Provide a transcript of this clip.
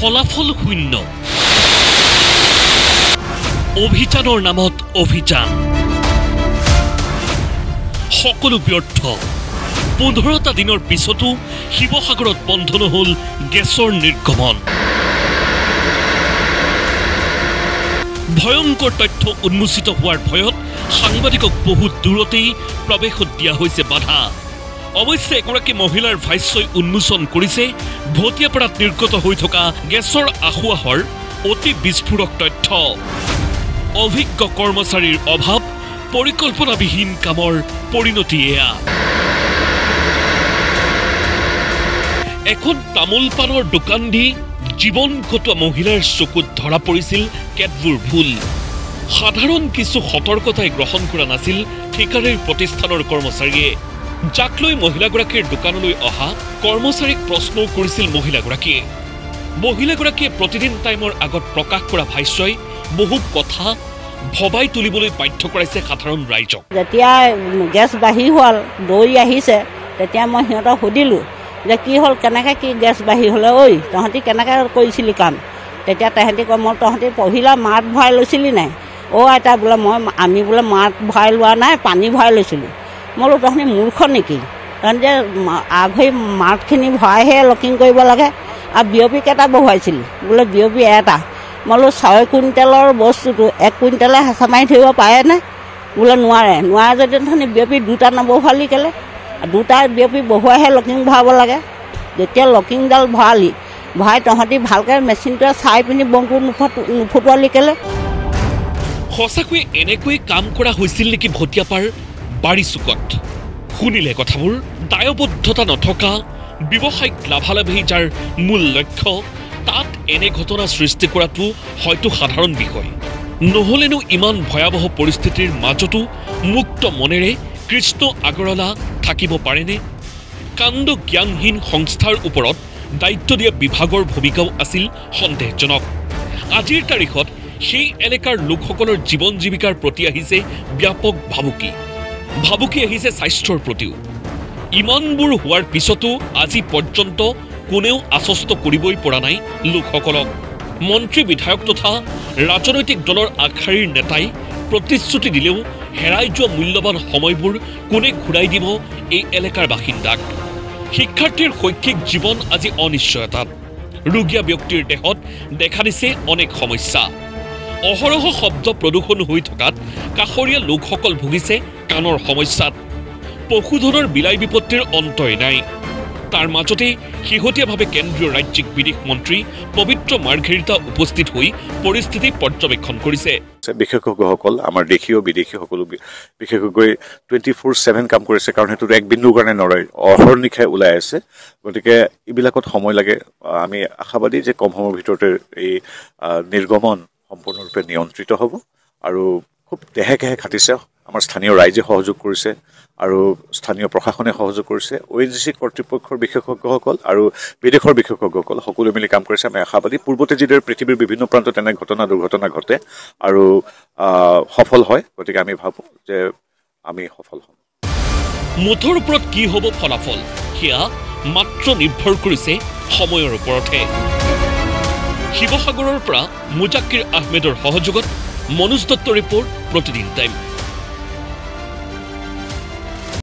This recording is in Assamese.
ফলাফল শূন্য অভিযানৰ নামত অভিযান সকলো ব্যৰ্থ 15টা দিনৰ পিছতো শিৱসাগৰত বন্ধ নহল গেছৰ নিৰ্গমন ভয়ংকৰ তথ্য উন্মোচিত হোৱাৰ ভয়ত সাংবাদিকক বহুত দূৰতেই প্ৰৱেশত দিয়া হৈছে বাধা অৱশ্যে এগৰাকী মহিলাৰ ভাষ্যই উন্মোচন কৰিছে ভটিয়াপাৰাত নিৰ্গত হৈ থকা গেছৰ আহুৱাহৰ অতি বিস্ফোৰক তথ্য অভিজ্ঞ কৰ্মচাৰীৰ অভাৱ পৰিকল্পনাবিহীন কামৰ পৰিণতি এয়া এখন তামোল পানৰ দোকান দি জীৱন কটোৱা মহিলাৰ চকুত ধৰা পৰিছিল কেতবোৰ ভুল সাধাৰণ কিছু সতৰ্কতাই গ্ৰহণ কৰা নাছিল ঠিকাৰীৰ প্ৰতিষ্ঠানৰ কৰ্মচাৰীয়ে যাক লৈ মহিলাগৰাকীৰ দোকানলৈ অহা কৰ্মচাৰীক প্ৰশ্ন কৰিছিল মহিলাগৰাকীয়ে প্ৰতিদিন টাইমৰ আগত প্ৰকাশ কৰা ভাষ্যই বহু কথা ভবাই তুলিবলৈ বাধ্য কৰাইছে সাধাৰণ ৰাইজক যেতিয়া গেছ বাঢ়ি হ'ল দৌৰি আহিছে তেতিয়া মই সিহঁতক সুধিলোঁ যে কি হ'ল কেনেকৈ কি গেছ বাঢ়ি হ'লে ঐ তহঁতি কেনেকৈ কৰিছিলি কাম তেতিয়া তেহেঁতি কয় মই তহঁতি পহিলা মাত ভৰাই লৈছিলি নাই আইতা বোলে আমি বোলে মাত ভৰাই লোৱা নাই পানী ভৰাই লৈছিলোঁ মই বোলো তহঁতি মূৰ্খ নেকি তহঁতি যে আগহৈ মাতখিনি ভৰাইহে লকিং কৰিব লাগে আৰু বিয়পি কেইটা বহুৱাইছিলি বোলে বিয়পি এটা মই বোলো 6 কুইণ্টেলৰ বস্তুটো 1 কুইণ্টেলে হেঁচা মাৰি ধৰিব পাৰেনে বোলে নোৱাৰে যদি তহঁতি বিয়পি দুটা নবহালি কেলে দুটা বিয়পি বহুৱাইহে লকিং ভৰাব লাগে যেতিয়া লকিংডাল ভৰাই তহঁতি ভালকৈ মেচিনটোৱে চাই পিনি বমটো নুফুটোৱালি কেলে সঁচাকৈ এনেকৈ কাম কৰা হৈছিল নেকি ভটিয়াপাৰ বাৰিচুকত শুনিলে কথাবোৰ দায়বদ্ধতা নথকা ব্যৱসায়িক লাভালাভেই যাৰ মূল লক্ষ্য তাত এনে ঘটনা সৃষ্টি কৰাটো হয়তো সাধাৰণ বিষয় নহলেনো ইমান ভয়াবহ পৰিস্থিতিৰ মাজতো মুক্ত মনেৰে কৃষ্ণ আগৰৱালা থাকিব পাৰেনে কাণ্ড জ্ঞানহীন সংস্থাৰ ওপৰত দায়িত্ব দিয়া বিভাগৰ ভূমিকাও আছিল সন্দেহজনক আজিৰ তাৰিখত সেই এলেকাৰ লোকসকলৰ জীৱন জীৱিকাৰ প্ৰতি আহিছে ব্যাপক ভাবুকি আহিছে স্বাস্থ্যৰ প্ৰতিও ইমানবোৰ হোৱাৰ পিছতো আজি পৰ্যন্ত কোনেও আশ্বস্ত কৰিবই পৰা নাই লোকসকলক মন্ত্ৰী বিধায়ক তথা ৰাজনৈতিক দলৰ আগশাৰীৰ নেতাই প্ৰতিশ্ৰুতি দিলেও হেৰাই যোৱা মূল্যৱান সময়বোৰ কোনে ঘূৰাই দিব এই এলেকাৰ বাসিন্দাক শিক্ষাৰ্থীৰ শৈক্ষিক জীৱন আজি অনিশ্চয়তাত ৰোগীয়া ব্যক্তিৰ দেহত দেখা দিছে অনেক সমস্যা অহৰহ শব্দ প্ৰদূষণ হৈ থকাত কাষৰীয়া লোকসকল ভুগিছে কাণৰ সমস্যাত পশুধনৰ বিলাই বিপত্তিৰ অন্তই নাই তাৰ মাজতে শেহতীয়াভাৱে কেন্দ্ৰীয় ৰাজ্যিক বিদেশ মন্ত্ৰী পবিত্ৰ মাৰ্ঘেৰিটা উপস্থিত হৈ পৰিস্থিতি পৰ্যবেক্ষণ কৰিছে বিশেষজ্ঞসকল আমাৰ দেশীয় বিদেশী সকলো বিশেষকৈ 24/7 কাম কৰিছে কাৰণ সেইটো এক বিন্দুৰ কাৰণে নৰয় অহৰ্নিশাই ওলাই আছে গতিকে এইবিলাকত সময় লাগে আমি আশাবাদী যে কম সময়ৰ ভিতৰতে এই নিৰ্গমন সম্পূৰ্ণৰূপে নিয়ন্ত্ৰিত হ'ব আৰু খুব দেহে খাটিছে আমাৰ স্থানীয় ৰাইজে সহযোগ কৰিছে আৰু স্থানীয় প্ৰশাসনে সহযোগ কৰিছে ONGC কৰ্তৃপক্ষৰ বিশেষজ্ঞসকল আৰু বিদেশৰ বিশেষজ্ঞসকল সকলো মিলি কাম কৰিছে আমি আশাবাদী পূৰ্বতে যিদৰে পৃথিৱীৰ বিভিন্ন প্ৰান্তত এনে দুৰ্ঘটনা ঘটে আৰু সফল হয় গতিকে আমি ভাবোঁ যে আমি সফল হ'ম মুঠৰ ওপৰত কি হ'ব ফলাফল সেয়া মাত্ৰ নিৰ্ভৰ কৰিছে সময়ৰ ওপৰতহে শিৱসাগৰৰ পৰা মুজাক্কিৰ আহমেদৰ সহযোগত মনোজ দত্ত ৰিপৰ্ট প্ৰতিদিন টাইম